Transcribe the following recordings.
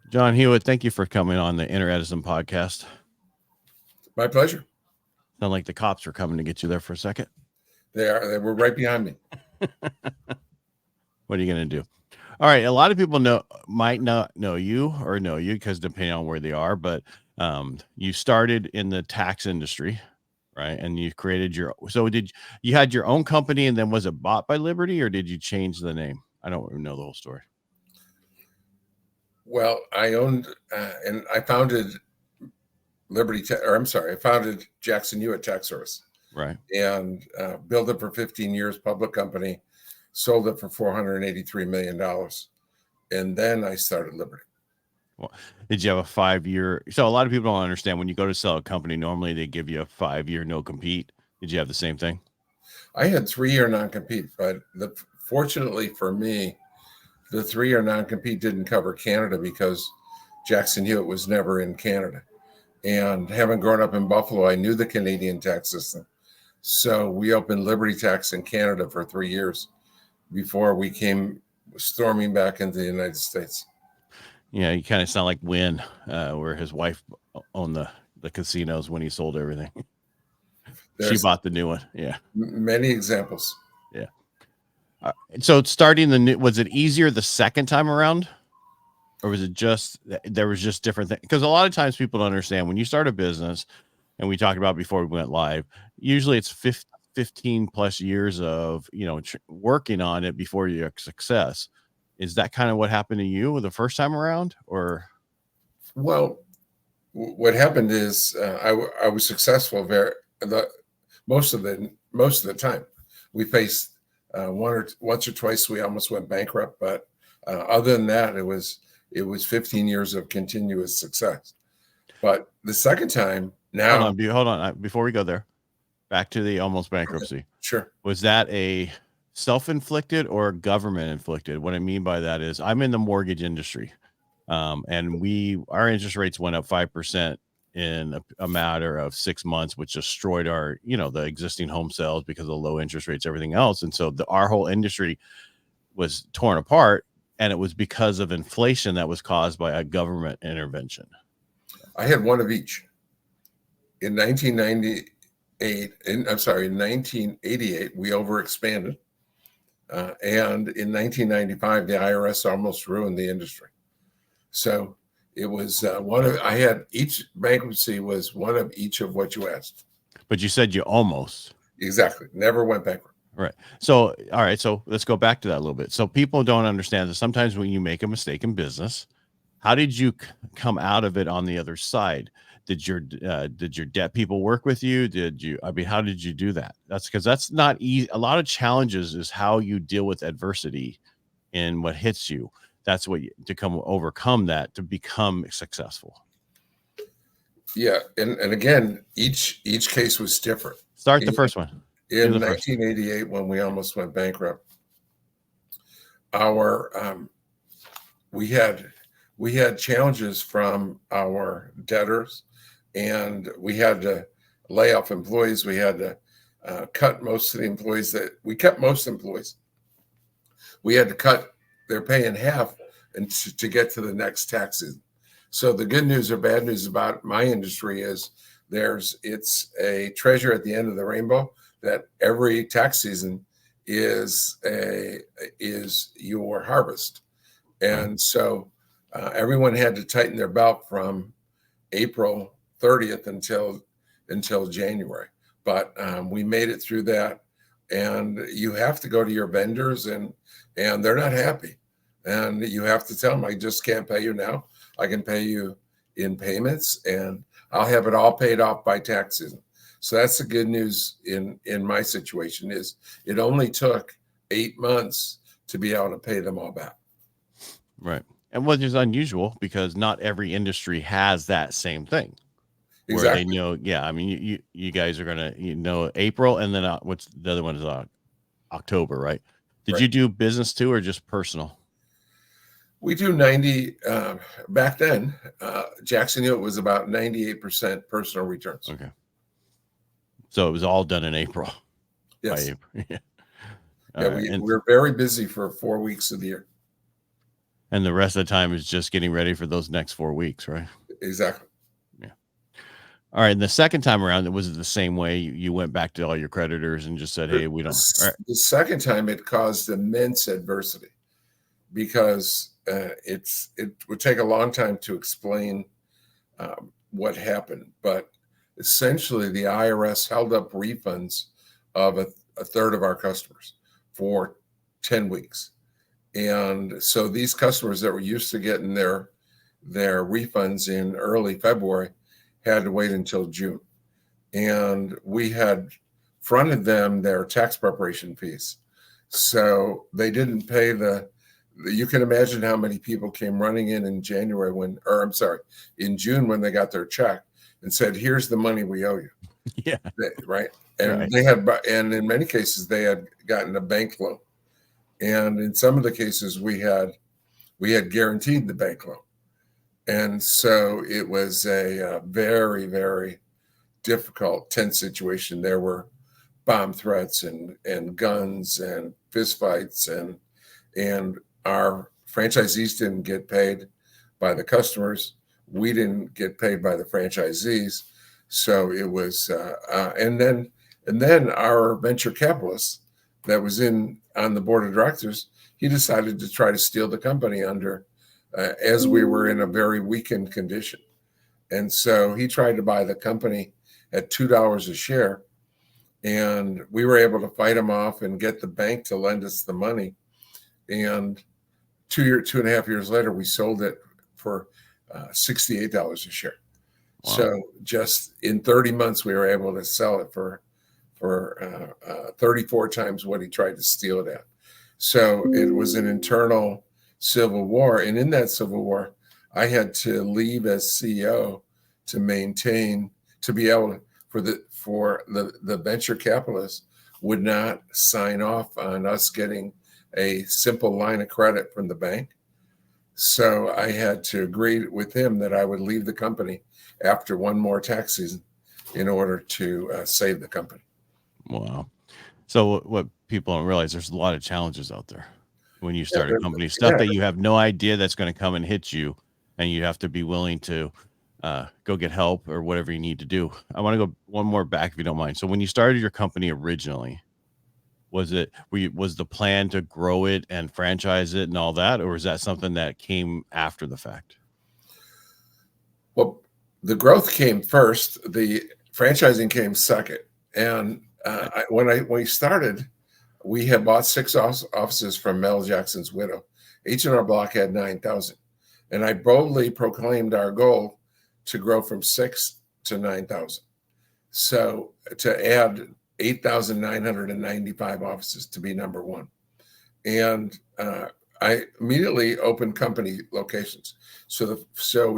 John Hewitt, thank you for coming on the Inner Edison podcast. My pleasure. Sound like the cops are coming to get you there for a second. They were right behind me. What are you going to do? All right. A lot of people might not know you or know you because depending on where they are, but you started in the tax industry, right? And you created you had your own company and then was it bought by Liberty or did you change the name? I don't know the whole story. Well, I owned and I founded I founded Jackson Hewitt Tax Service. Right. And built it for 15 years, public company, sold it for $483 million. And then I started Liberty. Well, did you have a 5-year? So a lot of people don't understand when you go to sell a company, normally they give you a 5-year no compete. Did you have the same thing? I had 3-year non-compete, but fortunately for me, the 3-year non-compete didn't cover Canada because Jackson Hewitt was never in Canada. And having grown up in Buffalo, I knew the Canadian tax system. So we opened Liberty Tax in Canada for 3 years before we came storming back into the United States. Yeah, you kind of sound like Wynn, where his wife owned the casinos when he sold everything. She bought the new one. Yeah. Many examples. Yeah. So starting was it easier the second time around? Or was it there was just different things? Because a lot of times people don't understand when you start a business, and we talked about before we went live, usually it's 15 plus years of, working on it before you have success. Is that kind of what happened to you the first time around or? Well, what happened is I was successful most of the time. We faced once or twice we almost went bankrupt, but other than that, it was 15 years of continuous success. But the second time now. Hold on. Before we go there, back to the almost bankruptcy. Okay, sure. Was that a self-inflicted or government inflicted? What I mean by that is I'm in the mortgage industry. And our interest rates went up 5% in a matter of 6 months, which destroyed our, the existing home sales because of the low interest rates, everything else. And so our whole industry was torn apart, and it was because of inflation that was caused by a government intervention. I had one of each. In 1988, we overexpanded. And in 1995, the IRS almost ruined the industry. So it was each bankruptcy was one of each of what you asked. But you said you almost. Exactly. Never went bankrupt. Right. So, all right. So let's go back to that a little bit. So people don't understand that sometimes when you make a mistake in business, how did you come out of it on the other side? Did your debt people work with you? How did you do that? That's not easy. A lot of challenges is how you deal with adversity and what hits you. That's overcome that to become successful. Yeah. And again, each case was different. Start the first one. In 1988, when we almost went bankrupt, we had challenges from our debtors, and we had to lay off employees. We had to cut most of the employees we kept most employees. We had to cut their pay in half and to get to the next tax season. So the good news or bad news about my industry is it's a treasure at the end of the rainbow that every tax season is your harvest. And so everyone had to tighten their belt from April 30th until January. But we made it through that. And you have to go to your vendors and they're not happy. And you have to tell them, I just can't pay you now. I can pay you in payments and I'll have it all paid off by tax season. So that's the good news in my situation is it only took 8 months to be able to pay them all back. Right. And which is unusual because not every industry has that same thing. Where Exactly. they know, yeah. I mean, you guys are gonna, April, and then what's the other one is October, right? Did you do business too, or just personal? We do 90 back then. Jackson Hewitt was about 98% personal returns. Okay. So it was all done in April. Yes. Yeah. Yeah, we're very busy for 4 weeks of the year. And the rest of the time is just getting ready for those next 4 weeks, right? Exactly. Yeah. All right. And the second time around, was it the same way? You went back to all your creditors and just said, "Hey, we don't." All right. The second time it caused immense adversity because it would take a long time to explain what happened, but essentially the IRS held up refunds of a third of our customers for 10 weeks. And so these customers that were used to getting their refunds in early February had to wait until June. And we had fronted them their tax preparation fees. So they didn't pay you can imagine how many people came running in January in June when they got their check and said, "Here's the money we owe you." Yeah. Right. And right. and in many cases they had gotten a bank loan. And in some of the cases we had guaranteed the bank loan. And so it was a very, very difficult, tense situation. There were bomb threats and guns and fistfights, and our franchisees didn't get paid by the customers. We didn't get paid by the franchisees. So it was, and then our venture capitalist that was on the board of directors, he decided to try to steal the company as we were in a very weakened condition. And so he tried to buy the company at $2 a share. And we were able to fight him off and get the bank to lend us the money. And 2.5 years later, we sold it for $68 a share. Wow. So just in 30 months, we were able to sell it for 34 times what he tried to steal it at. So it was an internal civil war. And in that civil war, I had to leave as CEO to be able to, for the venture capitalists would not sign off on us getting a simple line of credit from the bank. So I had to agree with him that I would leave the company after one more tax season in order to save the company. Wow. So what people don't realize, there's a lot of challenges out there when you start a company, stuff that you have no idea that's going to come and hit you, and you have to be willing to go get help or whatever you need to do. I want to go one more back if you don't mind. So when you started your company originally, was the plan to grow it and franchise it and all that, or is that something that came after the fact? Well, the growth came first. The franchising came second. And when we started, we had bought 6 offices from Mel Jackson's widow. H&R Block had 9,000. And I boldly proclaimed our goal to grow from 6 to 9,000. So to add 8,995 offices to be number one. And I immediately opened company locations. So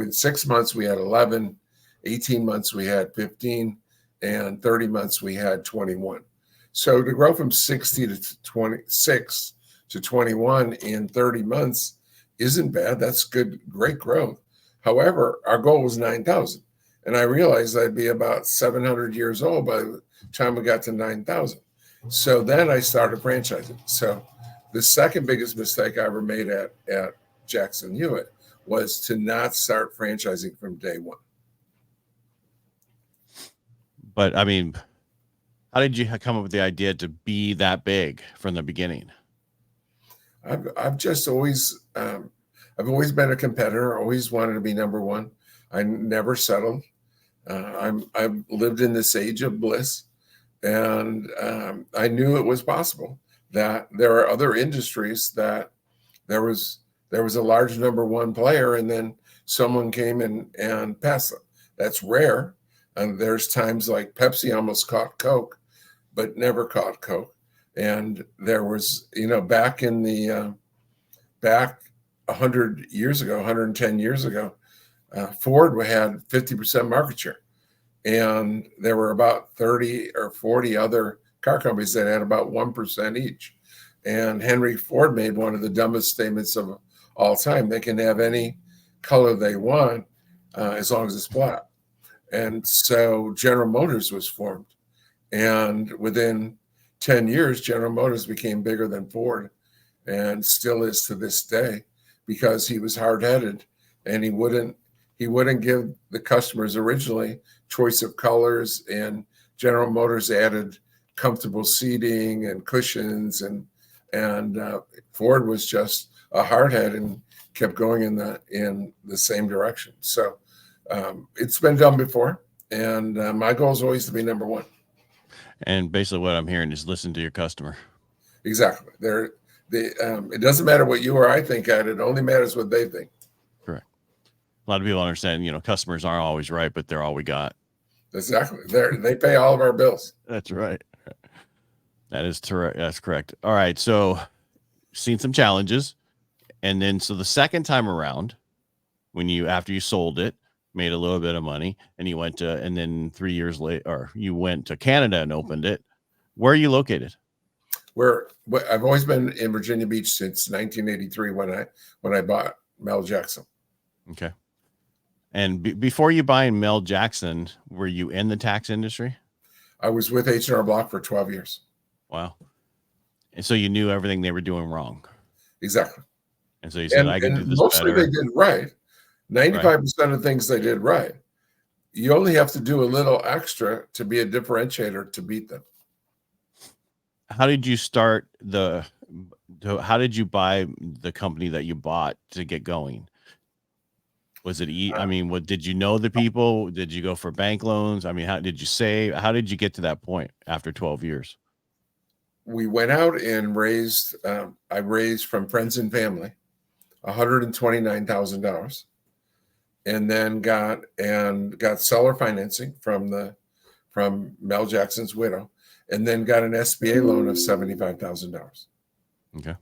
in 6 months, we had 11, 18 months, we had 15, and 30 months, we had 21. So to grow from 60 to 26 to 21 in 30 months isn't bad. That's great growth. However, our goal was 9,000. And I realized I'd be about 700 years old by the time we got to 9,000. So then I started franchising. So the second biggest mistake I ever made at Jackson Hewitt was to not start franchising from day one. But I mean, how did you come up with the idea to be that big from the beginning? I've just always I've always been a competitor. Always wanted to be number one. I never settled. I've lived in this age of bliss, and I knew it was possible that there are other industries that there was a large number one player, and then someone came in and passed them. That's rare. And there's times like Pepsi almost caught Coke, but never caught Coke. And there was, back 100 years ago, 110 years ago, Ford had 50% market share. And there were about 30 or 40 other car companies that had about 1% each. And Henry Ford made one of the dumbest statements of all time. They can have any color they want as long as it's black. And so General Motors was formed. And within 10 years, General Motors became bigger than Ford and still is to this day because he was hard-headed, and he wouldn't give the customers originally choice of colors, and General Motors added comfortable seating and cushions, and Ford was just a hardhead and kept going in the same direction. So it's been done before, and my goal is always to be number one. And basically what I'm hearing is listen to your customer. Exactly. It doesn't matter what you or I think at it only matters what they think. Correct. A lot of people understand, customers aren't always right, but they're all we got. Exactly. They pay all of our bills. That's right. That is correct. That's correct. All right. So seen some challenges. And then, so the second time around, after you sold it, made a little bit of money, and and then 3 years later, you went to Canada and opened it. Where are you located? I've always been in Virginia Beach since 1983 when I bought Mel Jackson. Okay. And before you buying Mel Jackson, were you in the tax industry? I was with H&R Block for 12 years. Wow. And so you knew everything they were doing wrong. Exactly. And so you said, I can do this mostly better. They did right. 95% of things they did right. You only have to do a little extra to be a differentiator to beat them. How did you start how did you buy the company that you bought to get going? Was it what did you know the people? Did you go for bank loans? I mean, how did you save? How did you get to that point after 12 years? We went out and raised, I raised from friends and family $129,000, and then got seller financing from Mel Jackson's widow, and then got an SBA loan of $75,000. Okay.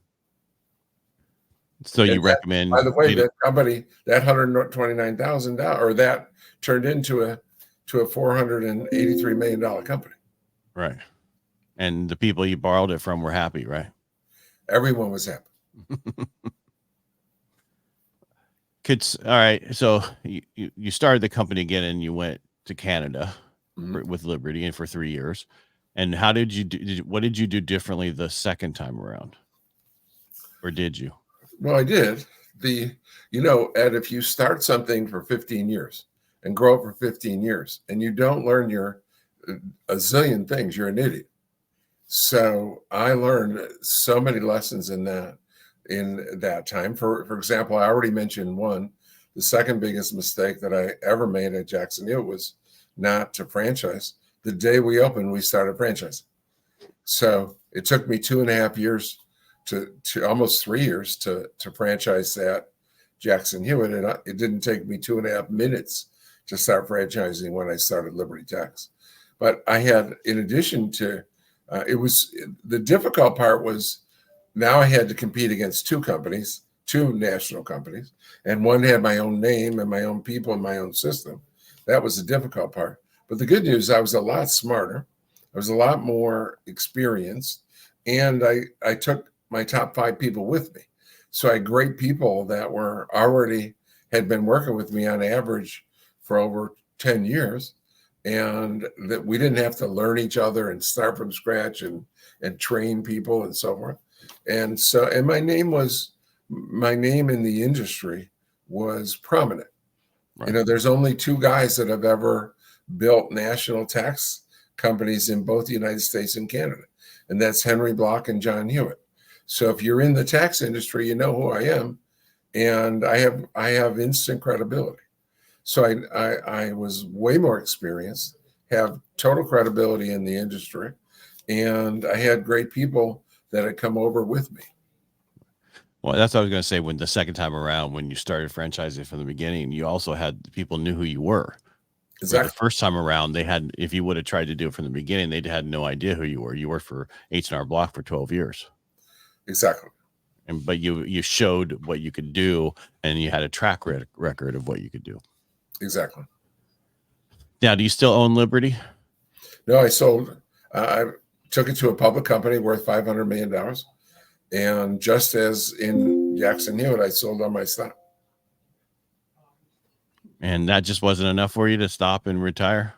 So you recommend, by the way, that company, that $129,000, or that turned into a $483 million company. Right. And the people you borrowed it from were happy, right? Everyone was happy. All right. So you started the company again, and you went to Canada with Liberty, and for 3 years. And how did you do? What did you do differently the second time around? Or did you? Well, I did. Ed, if you start something for 15 years and grow it for 15 years and you don't learn a zillion things, you're an idiot. So I learned so many lessons in that time. For example, I already mentioned one. The second biggest mistake that I ever made at Jackson Hewitt was not to franchise. The day we opened, we started franchising. So it took me 2.5 years to almost 3 years to franchise that Jackson Hewitt. And it didn't take me 2.5 minutes to start franchising when I started Liberty Tax. But I had, in addition to, the difficult part was now I had to compete against two national companies, and one had my own name and my own people and my own system. That was the difficult part. But the good news, I was a lot smarter. I was a lot more experienced, and I took my top 5 people with me. So I had great people that had been working with me on average for over 10 years. And that we didn't have to learn each other and start from scratch and train people and so forth. And my name in the industry was prominent. Right. There's only 2 guys that have ever built national tax companies in both the United States and Canada. And that's Henry Block and John Hewitt. So if you're in the tax industry, you know who I am, and I have instant credibility. So I was way more experienced, have total credibility in the industry, and I had great people that had come over with me. Well, that's what I was going to say. When the second time around, when you started franchising from the beginning, you also had people knew who you were. Exactly. The first time around, if you would have tried to do it from the beginning, they'd had no idea who you were. You worked for H&R Block for 12 years. Exactly. But you showed what you could do, and you had a track record of what you could do. Exactly. Now, do you still own Liberty? No, I sold. I took it to a public company worth $500 million. And just as in Jackson Hewitt, I sold all my stock. And that just wasn't enough for you to stop and retire?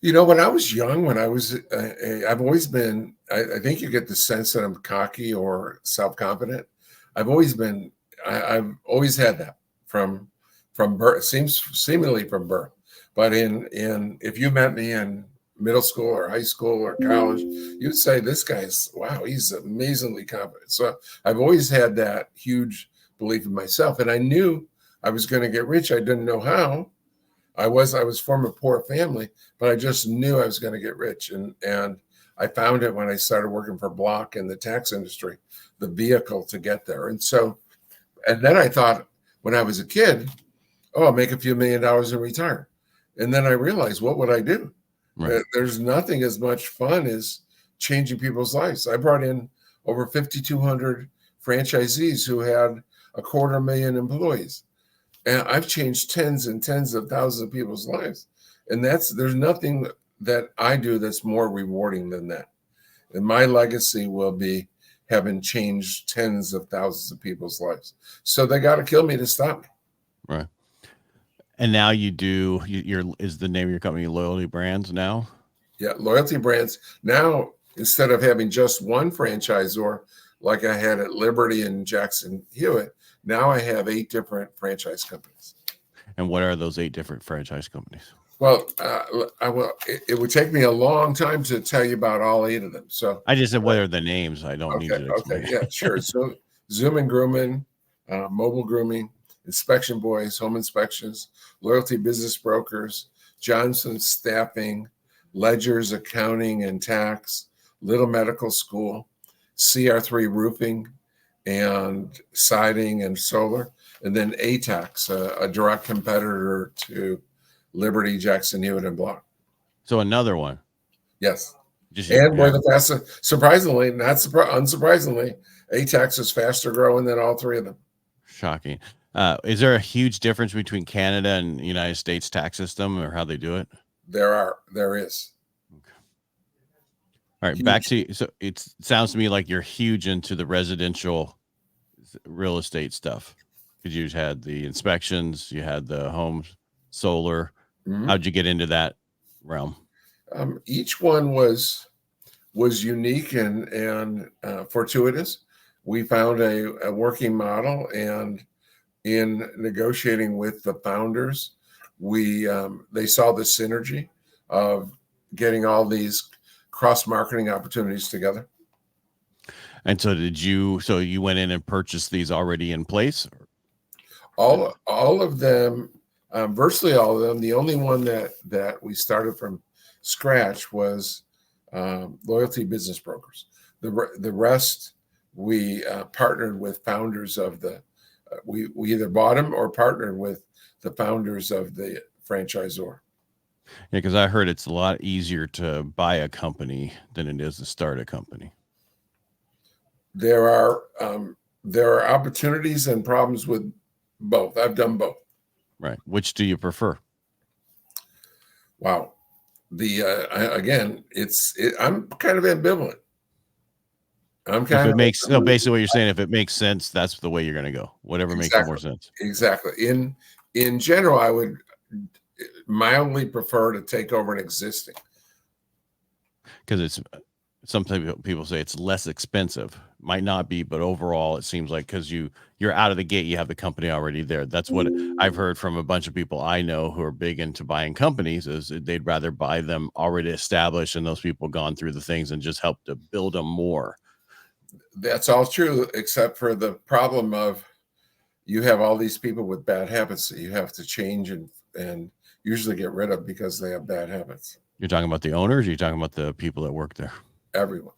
When I was young, I've always been, I think you get the sense that I'm cocky or self-confident. I've always been I've always had that from birth, seemingly from birth. But if you met me in middle school or high school or college, you'd say this guy's, wow, he's amazingly confident. So I've always had that huge belief in myself, and I knew I was going to get rich. I didn't know how. I was from a poor family, but I just knew I was going to get rich, and I found it when I started working for Block in the tax industry, the vehicle to get there. And then I thought when I was a kid, oh, I'll make a few $1 million and retire. And then I realized, what would I do? Right. There's nothing as much fun as changing people's lives. I brought in over 5,200 franchisees who had 250,000 employees. And I've changed tens and tens of thousands of people's lives. And there's nothing that I do that's more rewarding than that. And my legacy will be having changed tens of thousands of people's lives. So they got to kill me to stop me. Right. And now is the name of your company Loyalty Brands now? Yeah, Loyalty Brands. Now, instead of having just one franchisor like I had at Liberty and Jackson Hewitt, now I have 8 different franchise companies. And what are those 8 different franchise companies? Well, it would take me a long time to tell you about all 8 of them. So I just said, what are the names? I don't need you to explain. Okay, yeah, sure. So Zoom and Grooming, Mobile Grooming, Inspection Boys, Home Inspections, Loyalty Business Brokers, Johnson Staffing, Ledgers Accounting and Tax, Little Medical School, CR3 Roofing, and Siding and Solar, and then ATAX, a direct competitor to Liberty, Jackson Hewitt, and Block. So another one. Yes. And we're the fastest, surprisingly, unsurprisingly, ATAX is faster growing than all 3 of them. Shocking. Is there a huge difference between Canada and the United States tax system or how they do it? There is. Okay. All right. Huge. Back to, so it sounds to me like you're huge into the residential real estate stuff, because you had the inspections, you had the homes, solar. Mm-hmm. How'd you get into that realm? Each one was unique and fortuitous. We found a working model, and in negotiating with the founders, they saw the synergy of getting all these cross-marketing opportunities together. And so you went in and purchased these already in place? All of them, virtually all of them. The only one that we started from scratch was Loyalty Business Brokers. The rest, we partnered with founders of we either bought them or partnered with the founders of the franchisor. Yeah, because I heard it's a lot easier to buy a company than it is to start a company. There are opportunities and problems with both. I've done both. Right. Which do you prefer? Wow. Again, I'm kind of ambivalent. So basically what you're saying, if it makes sense, that's the way you're going to go. Whatever makes more sense. Exactly. In general, I would mildly prefer to take over an existing. Because some people say it's less expensive. Might not be, but overall it seems like, because you're out of the gate, you have the company already there. That's what I've heard from a bunch of people I know who are big into buying companies, is they'd rather buy them already established and those people gone through the things and just help to build them more. That's all true, except for the problem of you have all these people with bad habits that you have to change and usually get rid of because they have bad habits. You're talking about the owners, or you're talking about the people that work there? Everyone.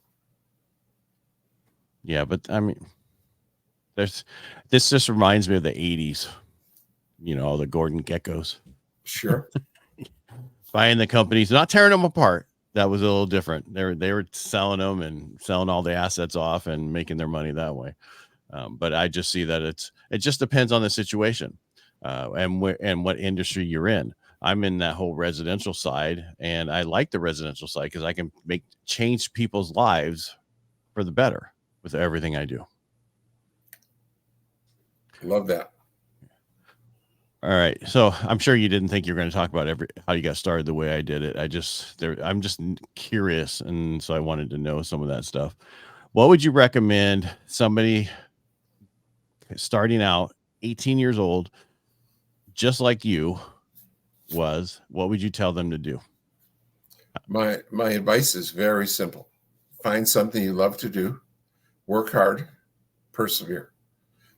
Yeah, but I mean, this just reminds me of the 80s, all the Gordon Geckos. Sure. Buying the companies, not tearing them apart. That was a little different. They were selling them and selling all the assets off and making their money that way. But I just see that it just depends on the situation and what industry you're in. I'm in that whole residential side, and I like the residential side because I can change people's lives for the better with everything I do. Love that. All right. So I'm sure you didn't think you were going to talk about how you got started the way I did it. I'm just curious. And so I wanted to know some of that stuff. What would you recommend somebody starting out 18 years old, just like you was, what would you tell them to do? My advice is very simple. Find something you love to do, work hard, persevere.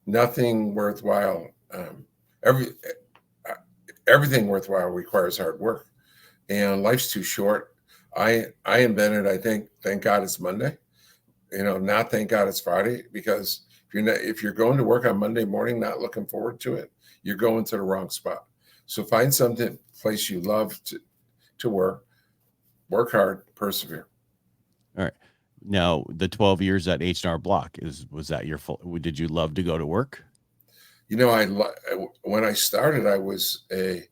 Nothing worthwhile, everything worthwhile requires hard work, and life's too short. I invented, I think, thank God it's Monday, not thank God it's Friday, because if you're going to work on Monday morning, not looking forward to it, you're going to the wrong spot. So find something, place you love to work hard, persevere. All right. Now, the 12 years at H&R Block, was that your full? Did you love to go to work? When I started, I was a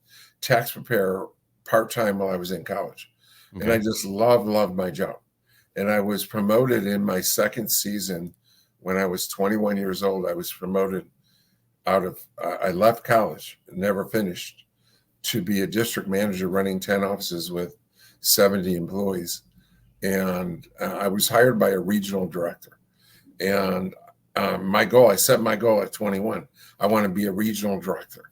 tax preparer part-time while I was in college. Okay. And I just loved my job. And I was promoted in my second season when I was 21 years old. I was promoted I left college, never finished, to be a district manager running 10 offices with 70 employees. And I was hired by a regional director. And I set my goal at 21. I want to be a regional director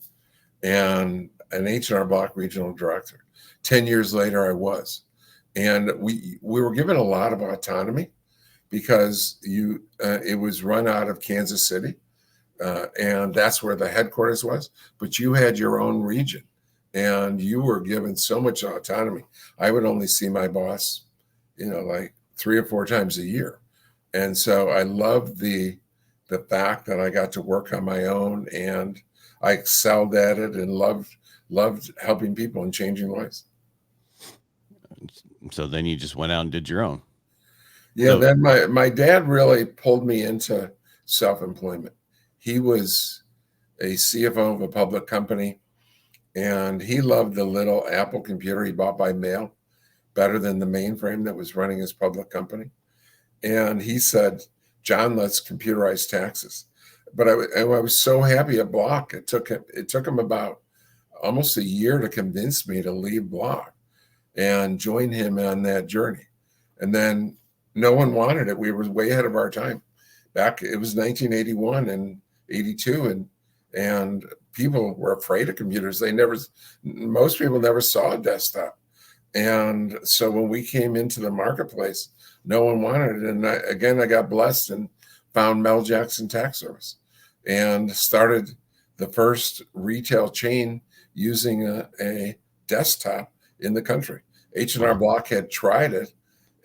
and an H&R Block regional director. 10 years later, I was. And we were given a lot of autonomy because it was run out of Kansas City. And that's where the headquarters was. But you had your own region and you were given so much autonomy. I would only see my boss, like 3 or 4 times a year. And so I loved the fact that I got to work on my own, and I excelled at it and loved helping people and changing lives. So then you just went out and did your own. Yeah. So, then my dad really pulled me into self-employment. He was a CFO of a public company, and he loved the little Apple computer he bought by mail better than the mainframe that was running his public company. And he said, John, let's computerize taxes. But I was so happy at Block. It took him about almost a year to convince me to leave Block and join him on that journey. And then no one wanted it. We were way ahead of our time. It was 1981 and 82, and people were afraid of computers. Most people never saw a desktop. And so when we came into the marketplace, no one wanted it. And I got blessed and found Mel Jackson Tax Service and started the first retail chain using a desktop in the country. H&R Block had tried it,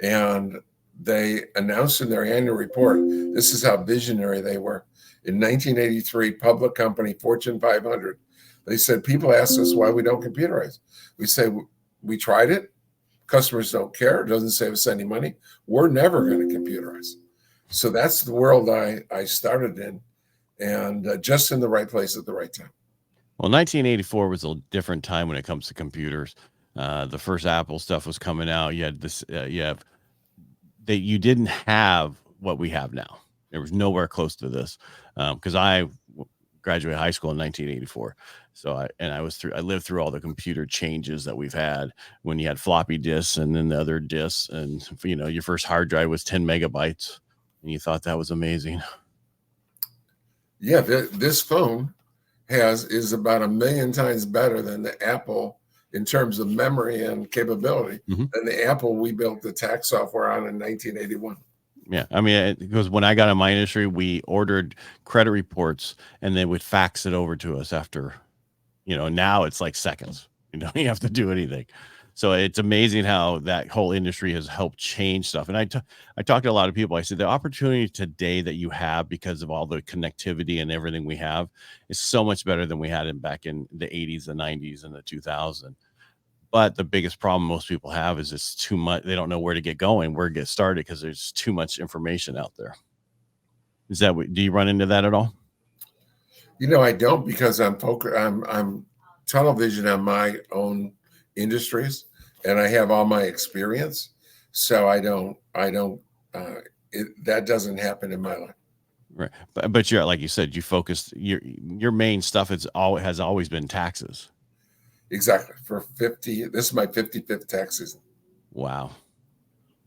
and they announced in their annual report, this is how visionary they were. In 1983, public company, Fortune 500, they said, people ask us why we don't computerize. We say, we tried it. Customers don't care. It doesn't save us any money. We're never going to computerize. So that's the world I started in, and just in the right place at the right time. Well, 1984 was a different time when it comes to computers. The first Apple stuff was coming out. You had this, you didn't have what we have now. There was nowhere close to this, because I graduated high school in 1984. So I lived through all the computer changes that we've had when you had floppy disks and then the other disks, and your first hard drive was 10 megabytes and you thought that was amazing. Yeah. This phone is about 1 million times better than the Apple in terms of memory and capability than the Apple we built the tax software on in 1981. Yeah. I mean, because when I got in my industry, we ordered credit reports and they would fax it over to us after, now it's like seconds. You don't have to do anything. So it's amazing how that whole industry has helped change stuff. And I talked to a lot of people. I said, the opportunity today that you have because of all the connectivity and everything we have is so much better than we had back in the 80s, the 90s, and the 2000s. But the biggest problem most people have is it's too much. They don't know where to get going, where to get started, because there's too much information out there. Do you run into that at all? I don't, because I'm tunnel vision on my own industries, and I have all my experience. So that doesn't happen in my life. Right. But you're, like you said, you focused, your main stuff has always been taxes. Exactly. This is my 55th tax season. Wow.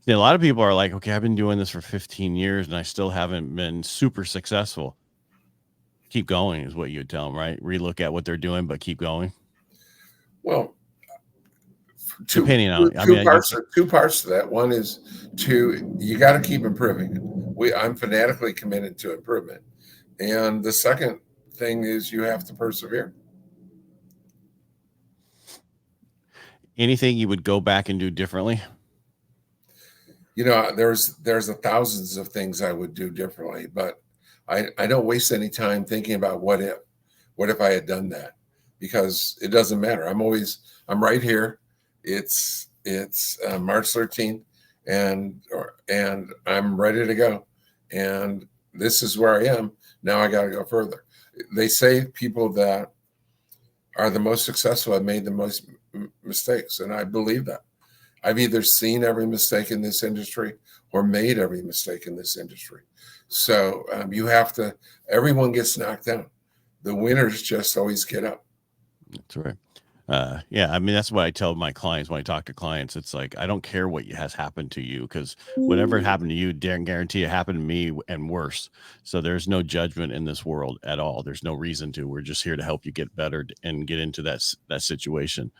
See, a lot of people are like, okay, I've been doing this for 15 years and I still haven't been super successful. Keep going is what you would tell them, right? Relook at what they're doing, but keep going. Well, Depending on, I mean, two parts to that. One is you got to keep improving. I'm fanatically committed to improvement. And the second thing is you have to persevere. anything you would go back and do differently? There's thousands of things I would do differently, but I don't waste any time thinking about what if I had done that, because it doesn't matter. I'm right here. It's March 13th, and I'm ready to go. And this is where I am. Now I got to go further. They say people that are the most successful have made the most mistakes. And I believe that. I've either seen every mistake in this industry or made every mistake in this industry. So everyone gets knocked down. The winners just always get up. That's right. Yeah, I mean, that's what I tell my clients when I talk to clients. It's like, I don't care what has happened to you, because whatever happened to you, guarantee it happened to me and worse. So there's no judgment in this world at all. There's no reason to. We're just here to help you get better and get into that situation.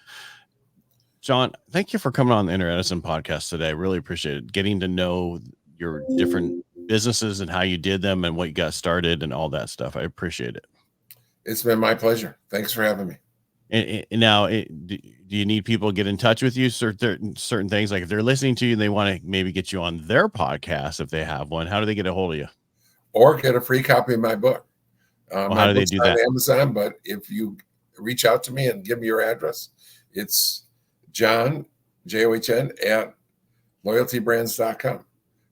John, thank you for coming on the Inner Edison podcast today. I really appreciate it. Getting to know your different businesses and how you did them and what you got started and all that stuff. I appreciate it. It's been my pleasure. Thanks for having me. And now, do you need people to get in touch with you? Certain things, like if they're listening to you and they want to maybe get you on their podcast, if they have one, how do they get a hold of you? Or get a free copy of my book. How do they do that? On Amazon, but if you reach out to me and give me your address, it's John, JOHN, at loyaltybrands.com.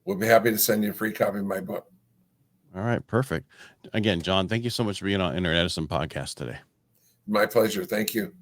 We'll be happy to send you a free copy of my book. All right, perfect. Again, John, thank you so much for being on Inner Edison podcast today. My pleasure. Thank you.